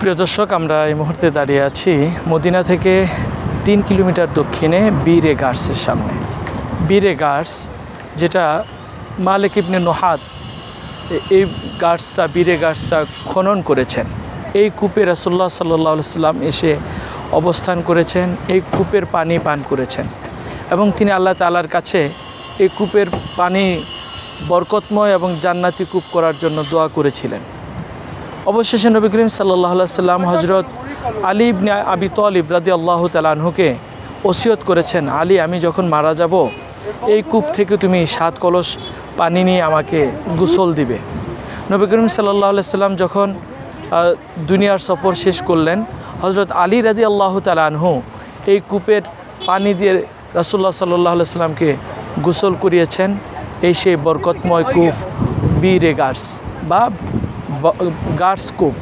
প্রিয় দর্শক, আমরা এই মুহূর্তে দাঁড়িয়ে আছি মদিনা থেকে 3 কিলোমিটার দক্ষিণে বীরে গার্সের সামনে। বীরে গার্স, যেটা মালিক ইবনে নুহাত এই বীরে গার্সটা খনন করেছেন। এই কূপে রাসূলুল্লাহ সাল্লাল্লাহু আলাইহি ওয়াসাল্লাম এসে অবস্থান করেছেন, এই কূপের পানি পান করেছেন এবং তিনি আল্লাহ তাআলার কাছে এই কূপের পানি বরকতময় এবং জান্নাতি কূপ করার জন্য দোয়া করেছিলেন। অবশেষে নবী করিম সাল্লাল্লাহু আলাইহি ওয়াসাল্লাম হযরত আলী ইবনে আবি তালিব রাদিয়াল্লাহু তাআলা আনহুকে ওসিয়ত করেছেন, আলী, আমি যখন মারা যাব এই কূপ থেকে তুমি 7 কলস পানি নিয়ে আমাকে গোসল দিবে। নবী করিম সাল্লাল্লাহু আলাইহি ওয়াসাল্লাম যখন দুনিয়ার সফর শেষ করলেন, হযরত আলী রাদিয়াল্লাহু তাআলা আনহু এই কূপের পানি দিয়ে রাসূলুল্লাহ সাল্লাল্লাহু আলাইহি ওয়াসাল্লামকে গোসল করিয়েছেন। এই সেই বরকতময় কূপ বীরে গার্স বা গার্স কূপ।